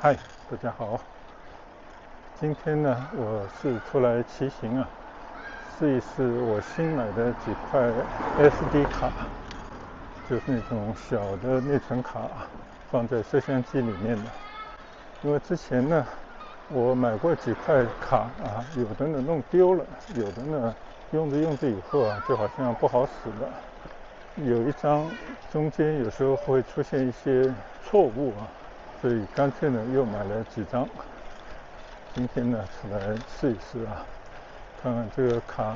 嗨，大家好。今天呢，我是出来骑行啊，试一试我新买的几块 SD 卡，就是那种小的内存卡，放在摄像机里面的。因为之前呢，我买过几块卡啊，有的呢弄丢了，有的呢用着以后啊，就好像不好使了。有一张中间有时候会出现一些错误啊，所以干脆呢又买了几张。今天呢出来试一试啊，看看这个卡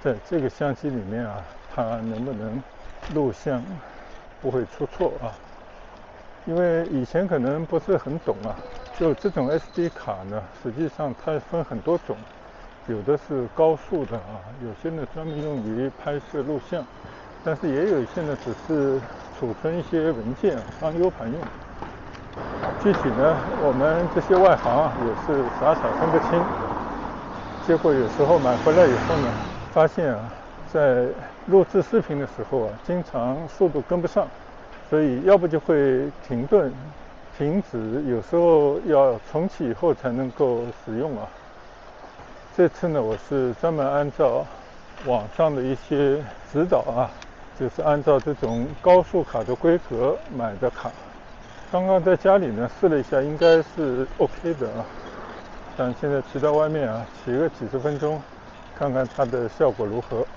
在这个相机里面啊，它能不能录像不会出错啊。因为以前可能不是很懂啊，就这种 SD 卡呢，实际上它分很多种，有的是高速的啊，有些呢专门用于拍摄录像，但是也有一些呢只是储存一些文件当 U 盘用。具体呢，我们这些外行啊也是傻分不清。结果有时候买回来以后呢，发现啊，在录制视频的时候啊，经常速度跟不上，所以要不就会停顿、停止，有时候要重启以后才能够使用啊。这次呢，我是专门按照网上的一些指导啊，就是按照这种高速卡的规格买的卡。刚刚在家里呢试了一下，应该是 OK 的啊。但现在骑到外面啊，骑个几十分钟，看看它的效果如何。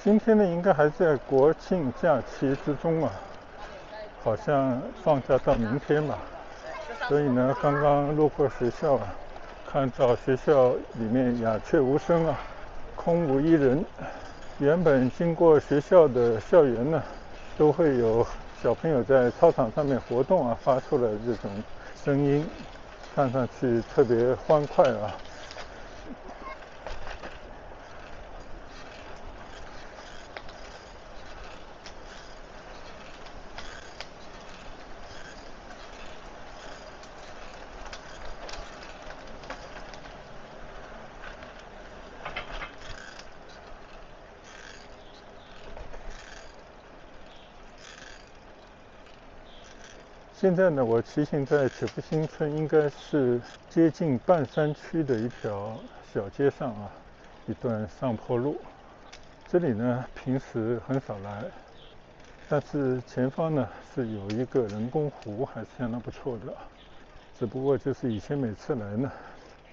今天呢，应该还在国庆假期之中啊，好像放假到明天吧。所以呢，刚刚路过学校啊，看到学校里面鸦雀无声啊，空无一人。原本经过学校的校园呢，都会有小朋友在操场上面活动啊，发出了这种声音，看上去特别欢快啊。现在呢，我骑行在铁福新村，应该是接近半山区的一条小街上啊，一段上坡路。这里呢，平时很少来，但是前方呢是有一个人工湖，还是相当不错的。只不过就是以前每次来呢，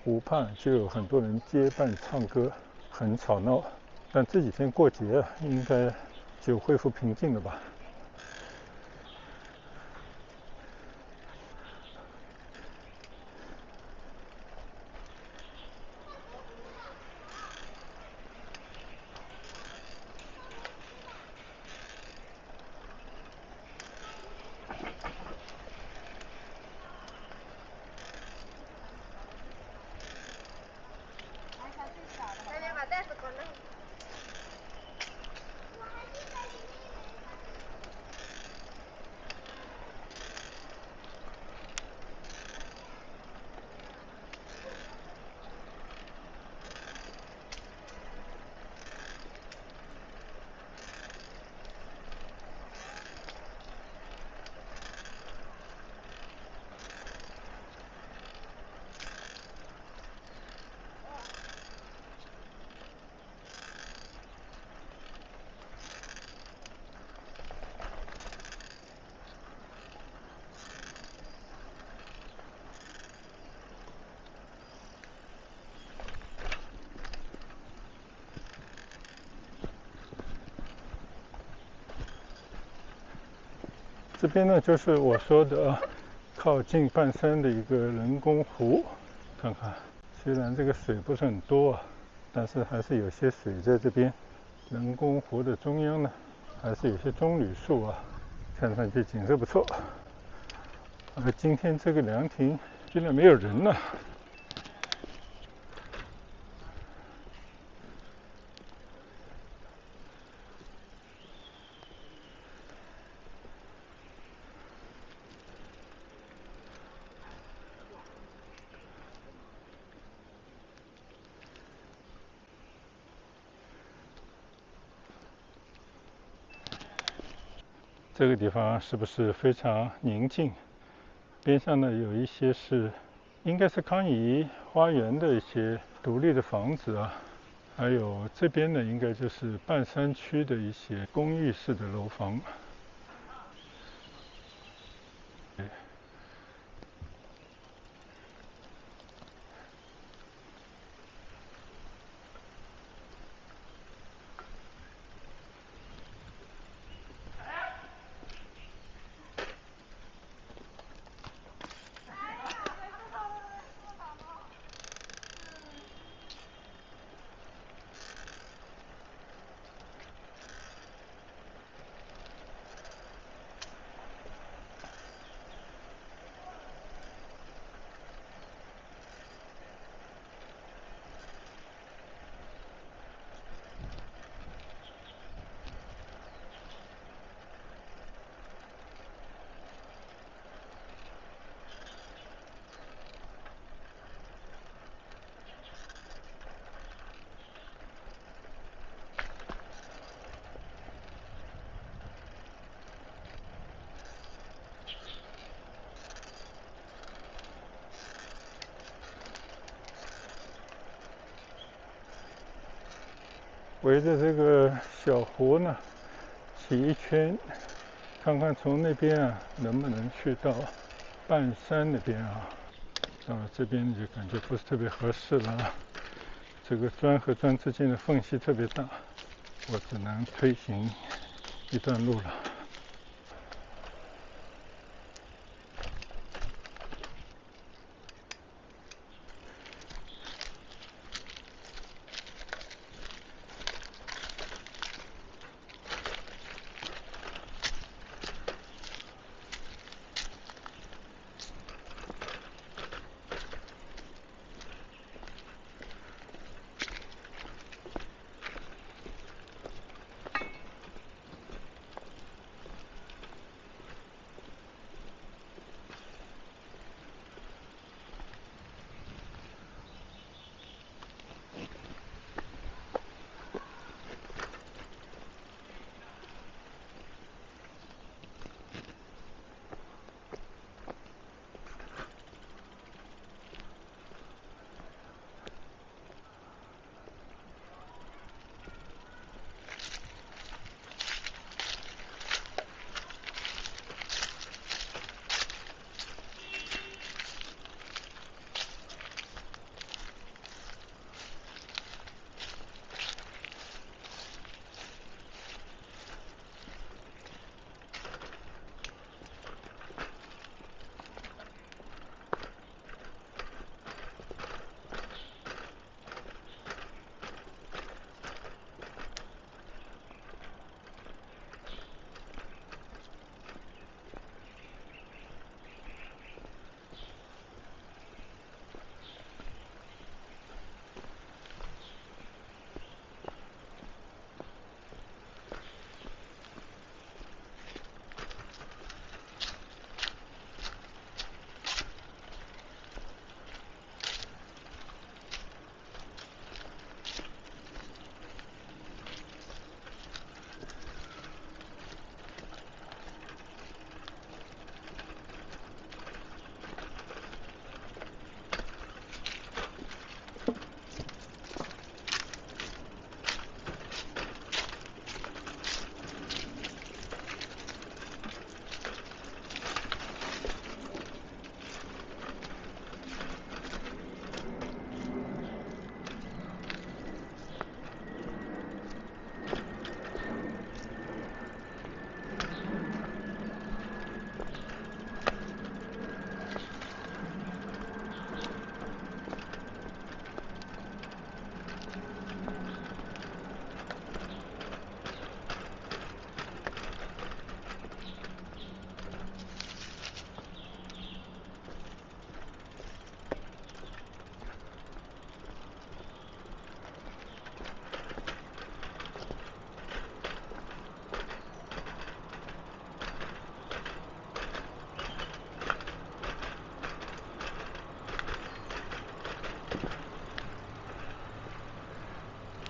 湖畔就有很多人结伴唱歌，很吵闹。但这几天过节应该就恢复平静了吧。把袋子关了。这边呢，就是我说的靠近半山的一个人工湖。看看，虽然这个水不是很多啊，但是还是有些水在这边。人工湖的中央呢，还是有些棕榈树啊，看上去景色不错。而今天这个凉亭居然没有人呢。这个地方是不是非常宁静？边上呢有一些是，应该是康怡花园的一些独立的房子啊，还有这边呢应该就是半山区的一些公寓式的楼房。围着这个小湖呢骑一圈，看看从那边啊能不能去到半山那边啊。这边就感觉不是特别合适了啊，这个砖和砖之间的缝隙特别大，我只能推行一段路了。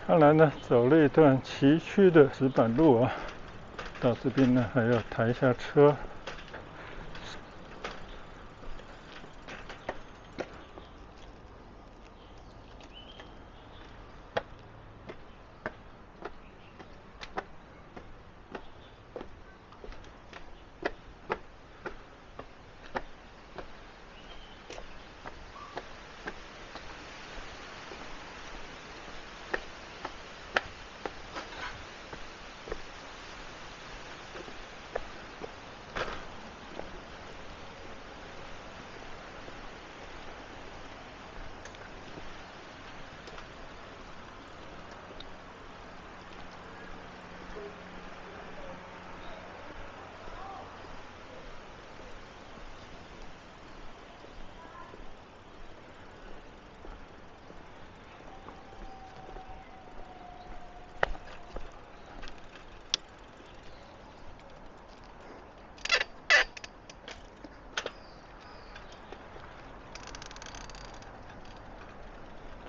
当然呢，走了一段崎岖的石板路啊，到这边呢还要抬一下车。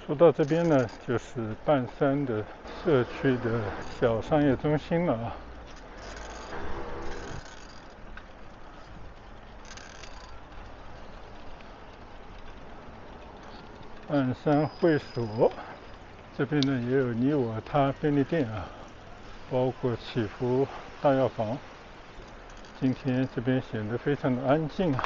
说到这边呢，就是半山的社区的小商业中心了啊。半山会所这边呢也有你我他便利店啊，包括祈福大药房。今天这边显得非常的安静啊。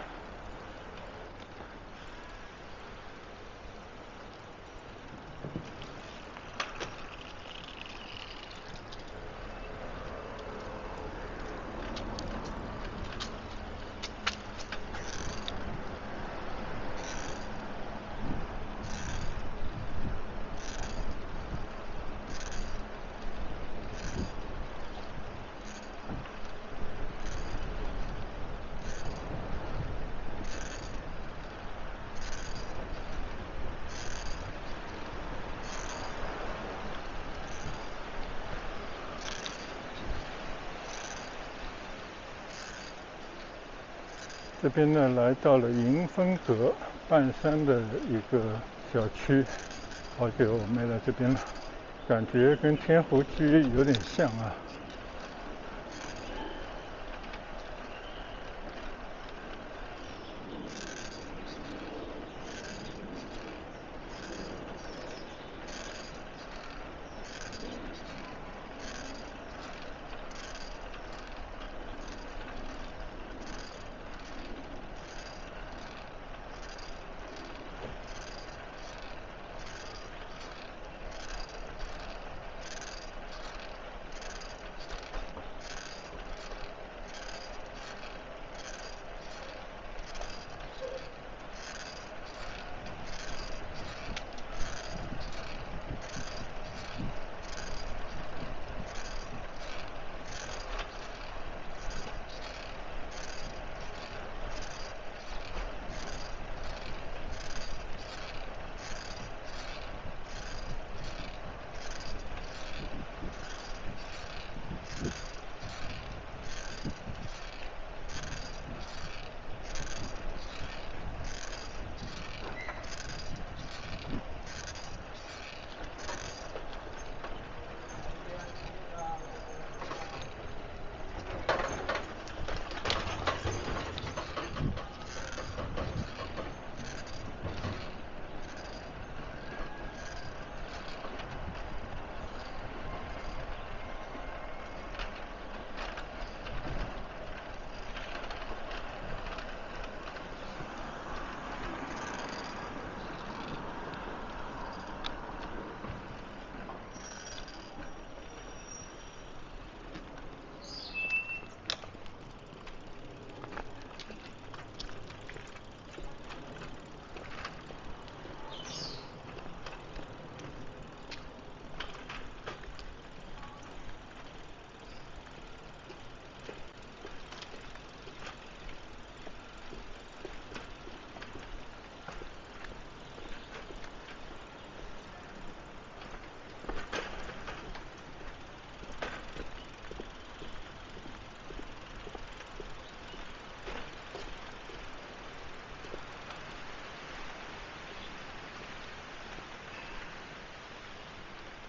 这边呢来到了迎风阁半山的一个小区，好久没来这边了，感觉跟天湖居有点像啊。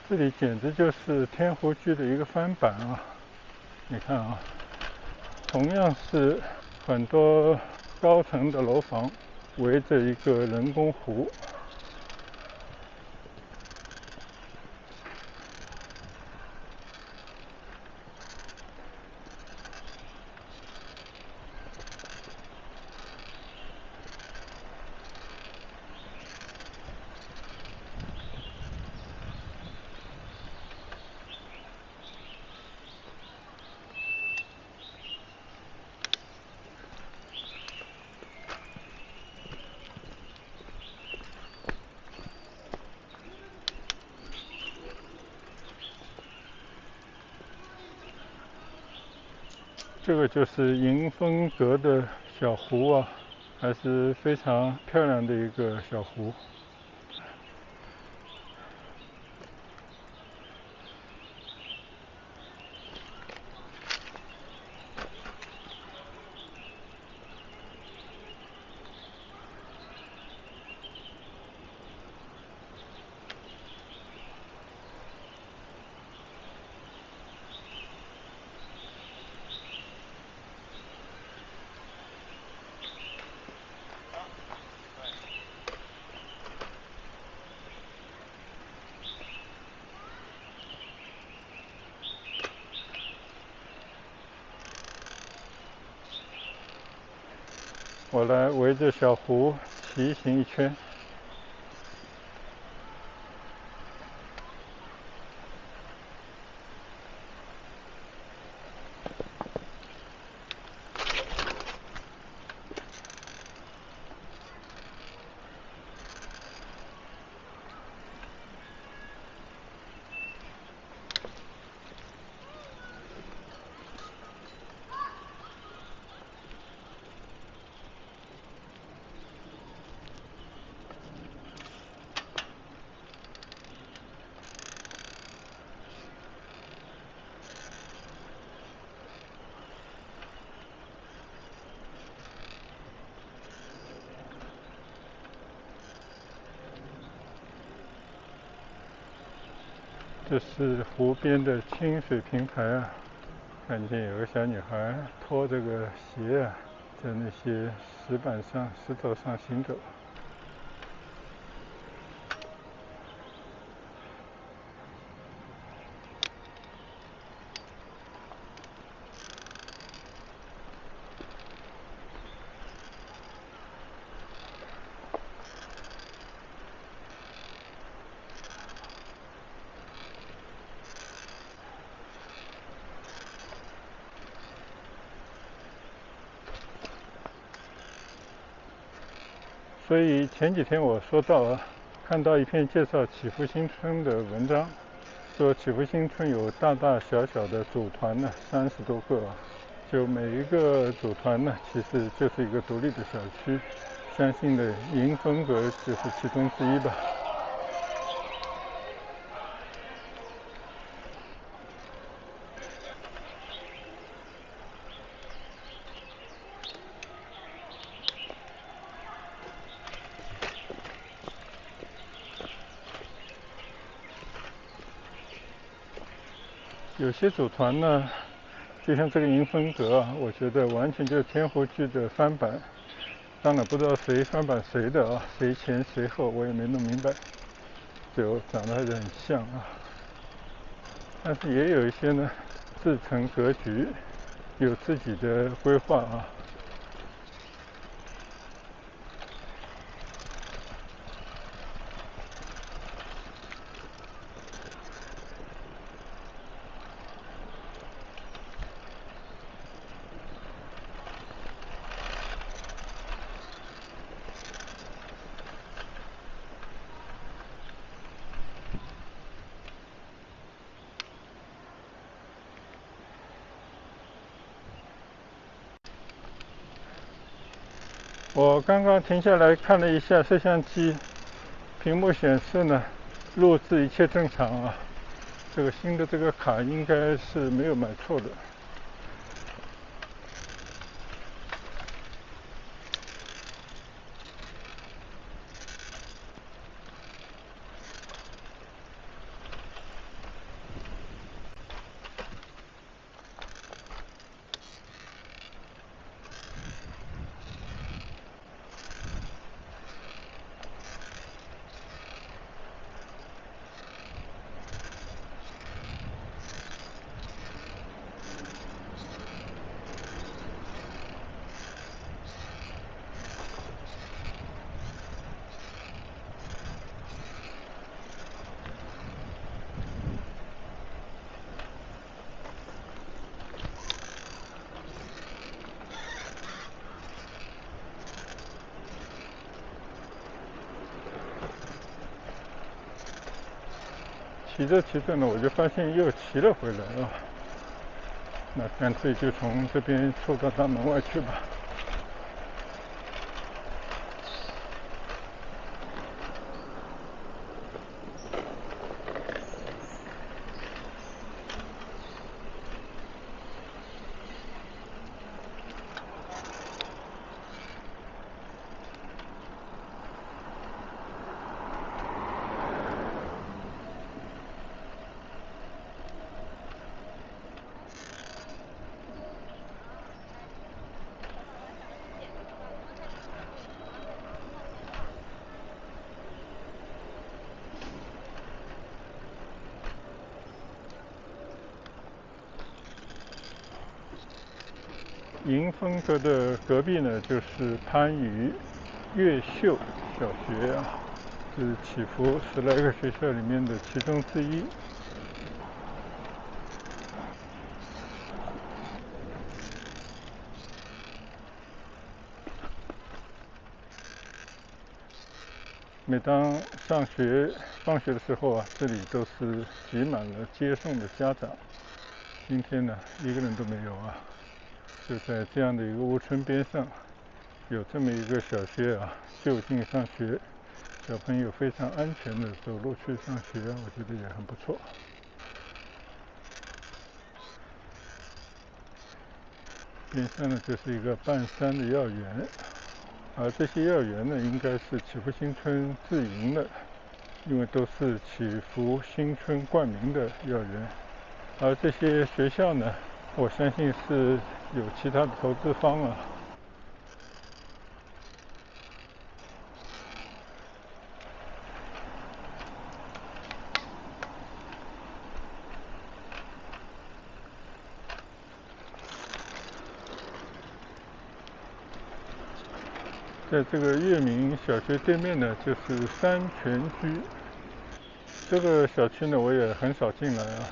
这里简直就是天湖居的一个翻版啊！你看啊，同样是很多高层的楼房围着一个人工湖。这个就是迎风阁的小湖啊，还是非常漂亮的一个小湖。我来围着小湖骑行一圈。这是湖边的清水平台啊，看见有个小女孩拖着个鞋啊，在那些石头上行走。所以前几天我说到啊，看到一篇介绍祈福新村的文章，说祈福新村有大大小小的组团呢，30多个啊，就每一个组团呢，其实就是一个独立的小区。相信的迎风阁就是其中之一吧。有些组团呢，就像这个迎风阁啊，我觉得完全就是天湖居的翻版。当然不知道谁翻版谁的啊，谁前谁后我也没弄明白，就长得还是很像啊。但是也有一些呢，自成格局，有自己的规划啊。我刚刚停下来看了一下摄像机，屏幕显示呢，录制一切正常啊。这个新的这个卡应该是没有买错的。骑着呢，我就发现又骑了回来啊。那干脆就从这边出到大门外去吧。迎风阁的隔壁呢，就是番禺越秀小学啊，是祈福10来个学校里面的其中之一。每当放学的时候啊，这里都是挤满了接送的家长。今天呢，一个人都没有啊。就在这样的一个屋村边上，有这么一个小学啊，就近上学，小朋友非常安全的走路去上学，我觉得也很不错。边上呢就是一个半山的幼儿园，而这些幼儿园呢，应该是祈福新村自营的，因为都是祈福新村冠名的幼儿园。而这些学校呢，我相信是有其他的投资方啊。在这个月明小学对面呢，就是山泉居。这个小区呢，我也很少进来啊。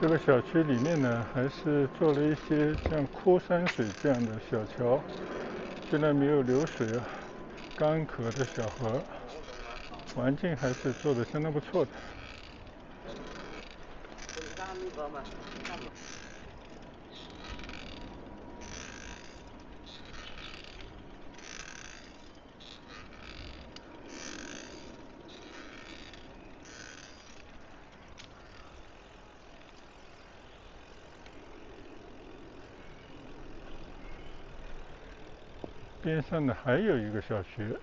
这个小区里面呢，还是做了一些像枯山水这样的小桥，虽然没有流水啊，干涸的小河，环境还是做得相当不错的。边上呢还有一个小学，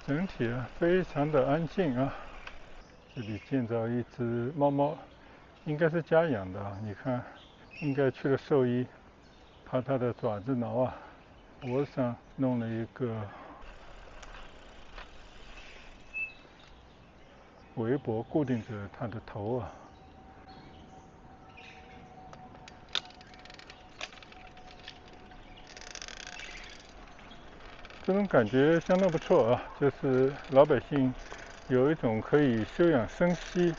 整体啊非常的安静啊。这里见着一只猫猫，应该是家养的啊，你看，应该去了兽医，怕它的爪子挠啊，脖子上弄了一个围脖固定着它的头啊。这种感觉相当不错啊，就是老百姓有一种可以休养生息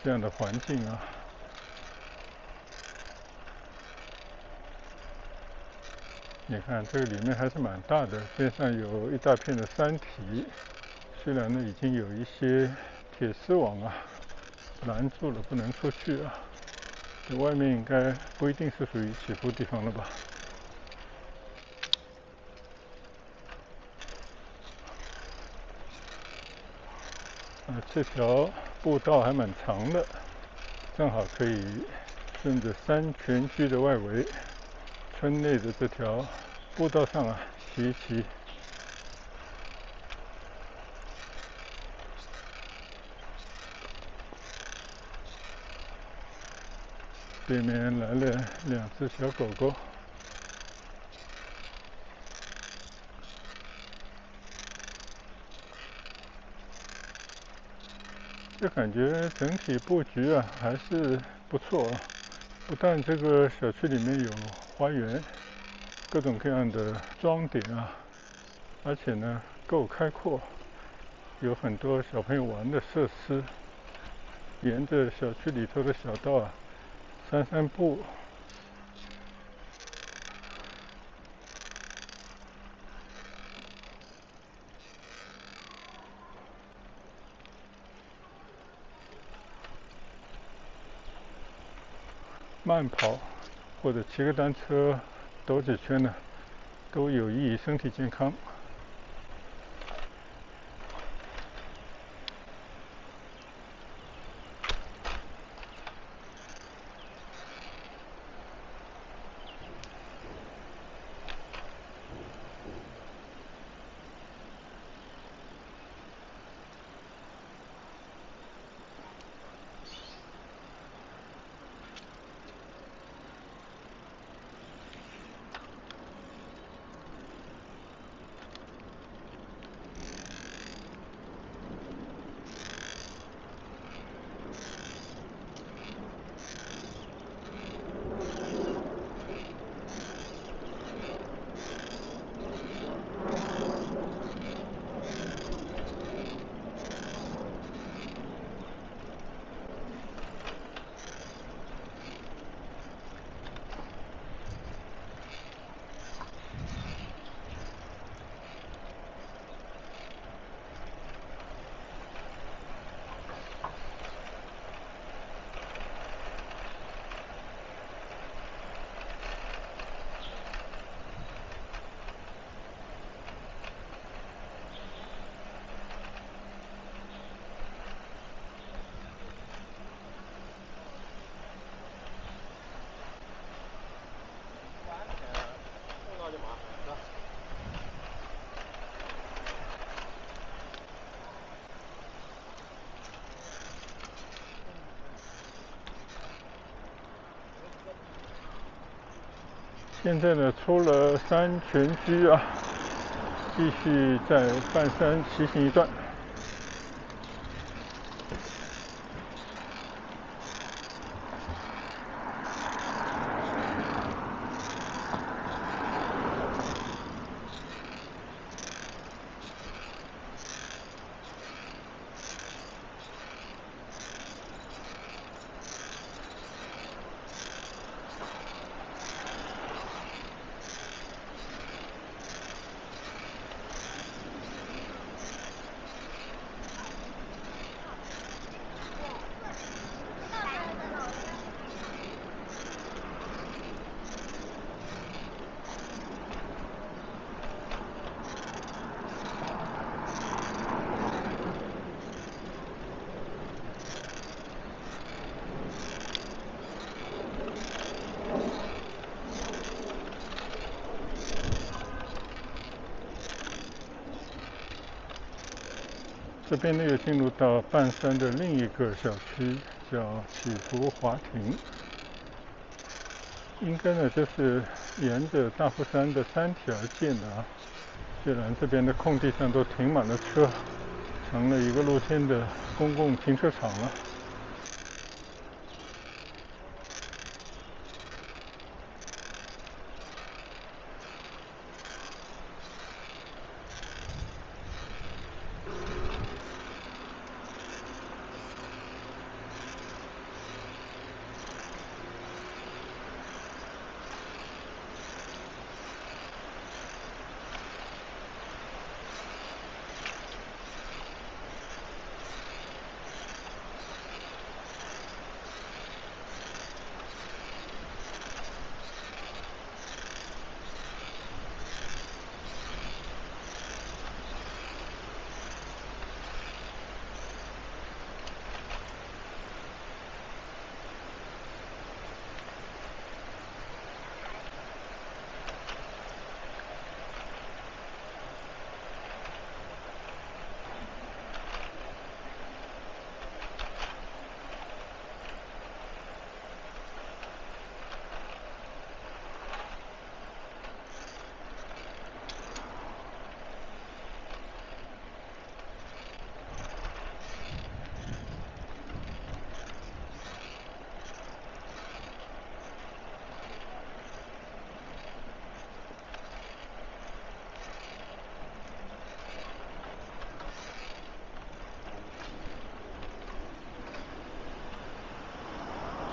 这样的环境啊。你看这个里面还是蛮大的，边上有一大片的山体，虽然呢已经有一些铁丝网啊拦住了，不能出去啊。这外面应该不一定是属于祈福地方了吧？这条步道还蛮长的，正好可以顺着山泉居的外围，村内的这条步道上啊骑一骑。对面来了2只小狗狗。这感觉整体布局啊还是不错啊，不但这个小区里面有花园，各种各样的装点啊，而且呢够开阔，有很多小朋友玩的设施，沿着小区里头的小道啊散步。慢跑或者骑个单车兜几圈呢，都有益于身体健康。现在呢，出了山泉居啊，继续在半山骑行一段。这边呢又进入到半山的另一个小区，叫启福华庭。应该呢就是沿着大夫山的山体而建的啊。虽然这边的空地上都停满了车，成了一个露天的公共停车场了。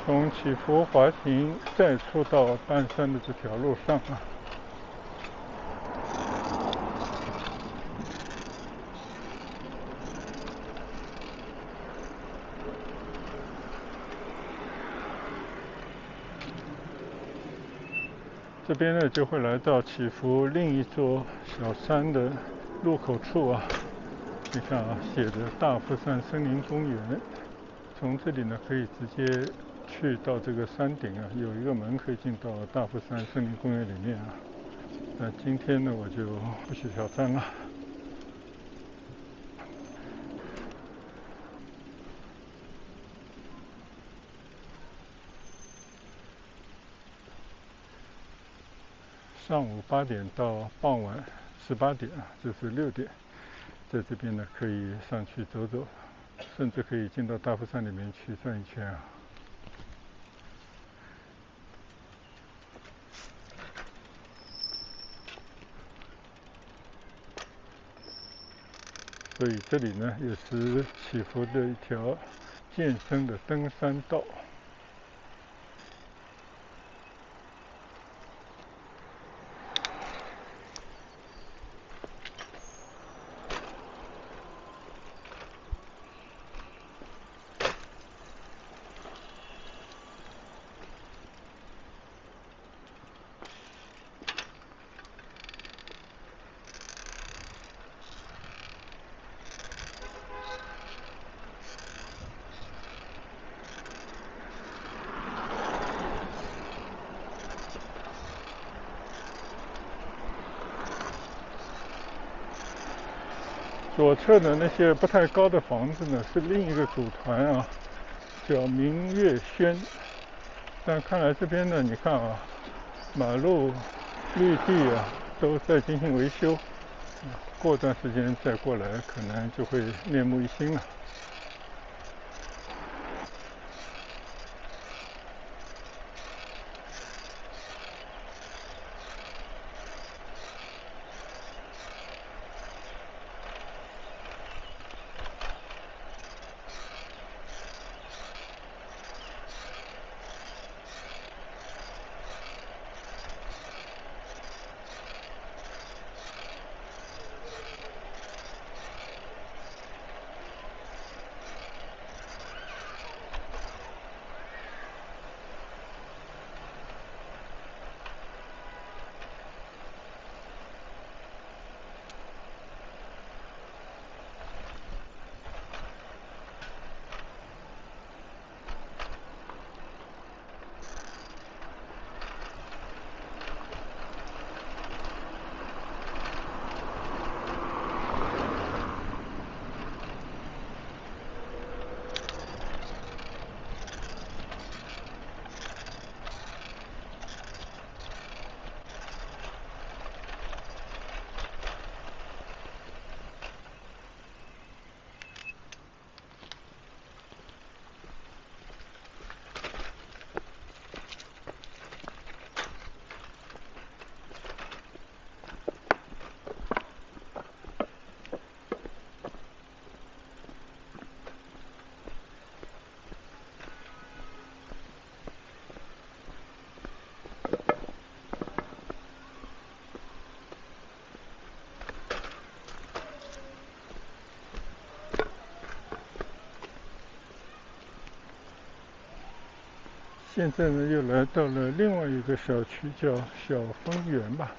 从祈福滑行再出到半山的这条路上啊。这边呢就会来到祈福另一座小山的入口处啊。你看啊，写着大富山森林公园。从这里呢可以直接去到这个山顶啊，有一个门可以进到大富山森林公园里面啊。那今天呢我就不去挑战了。上午8点到傍晚18点啊，就是6点，在这边呢可以上去走走，甚至可以进到大富山里面去转一圈啊。所以这里呢也是祈福的一条健身的登山道。左侧的那些不太高的房子呢，是另一个组团啊，叫明月轩。但看来这边呢，你看啊，马路、绿地啊都在进行维修，过段时间再过来，可能就会面目一新了。现在呢，又来到了另外一个小区，叫小丰园吧。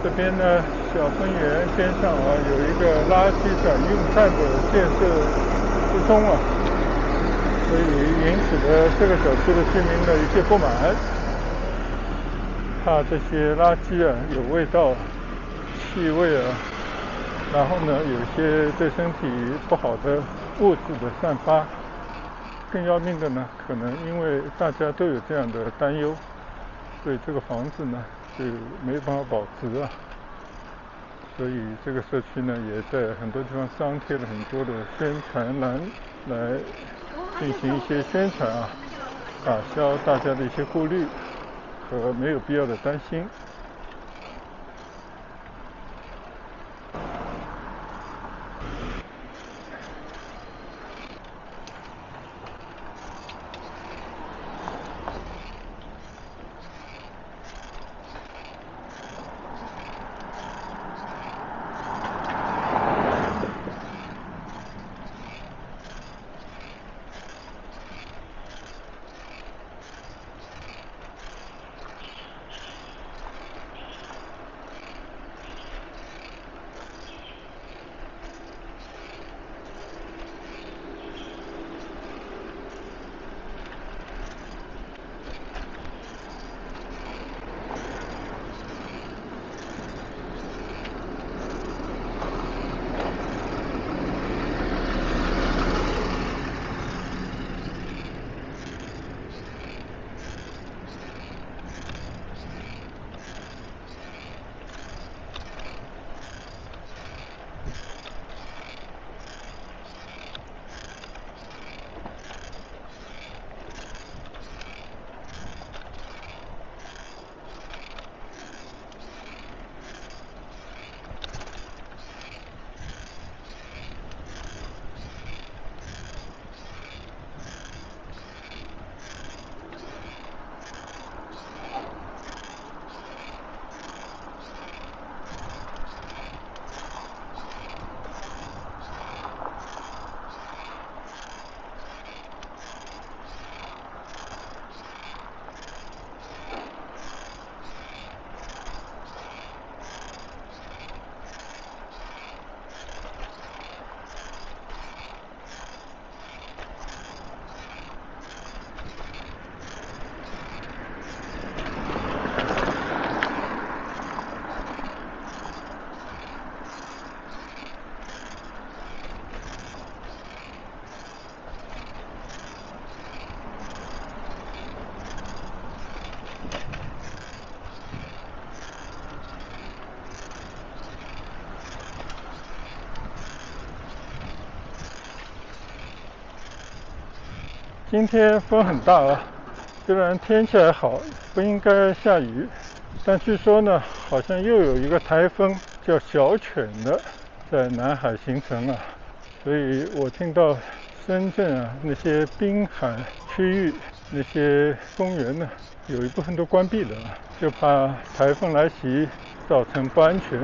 这边呢，小喷园边上有一个垃圾转运站的建设之中所以引起了这个小区的居民的一些不满，怕这些垃圾有味道、气味然后呢有一些对身体不好的物质的散发。更要命的呢，可能因为大家都有这样的担忧，所以这个房子呢就没办法保值所以这个社区呢也在很多地方张贴了很多的宣传栏来进行一些宣传打消大家的一些顾虑和没有必要的担心。今天风很大虽然天气还好，不应该下雨，但据说呢，好像又有一个台风叫小犬的在南海形成所以我听到深圳那些滨海区域那些公园呢，有一部分都关闭了，就怕台风来袭造成不安全。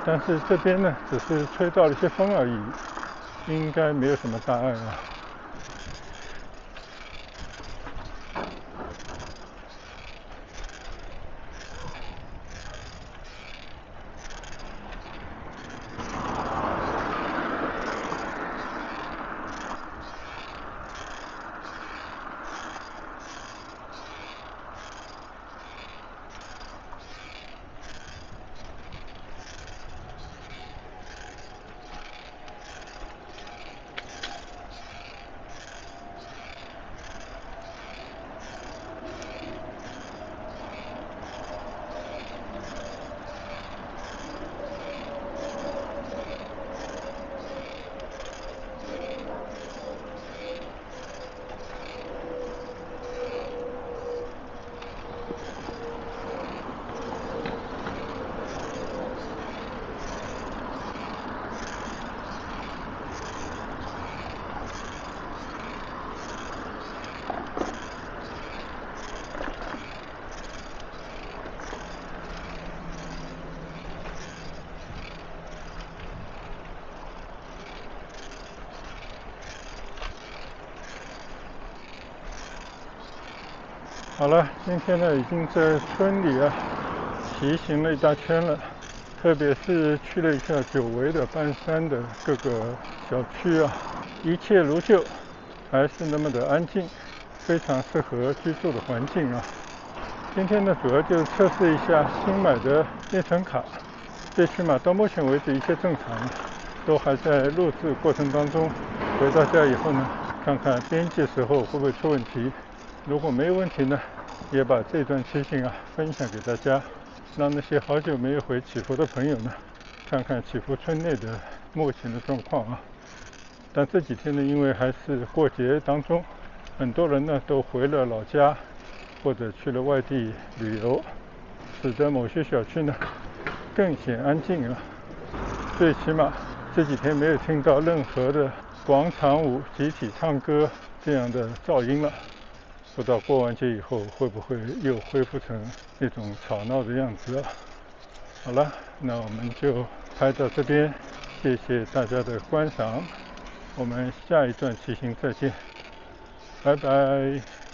但是这边呢，只是吹到了一些风而已，应该没有什么大碍好了，今天呢已经在村里骑行了一大圈了，特别是去了一下久违的半山的各个小区啊，一切如旧，还是那么的安静，非常适合居住的环境啊。今天呢，主要就是测试一下新买的电程卡，最起码到目前为止一切正常，都还在录制过程当中。回到家以后呢，看看编辑时候会不会出问题，如果没有问题呢，也把这段期行啊分享给大家，让那些好久没有回祈福的朋友呢，看看祈福村内的目前的状况啊。但这几天呢，因为还是过节当中，很多人呢都回了老家，或者去了外地旅游，使得某些小区呢更显安静啊。最起码这几天没有听到任何的广场舞、集体唱歌这样的噪音了。不知道过完节以后会不会又恢复成那种吵闹的样子啊？好了，那我们就拍到这边，谢谢大家的观赏，我们下一段骑行再见，拜拜。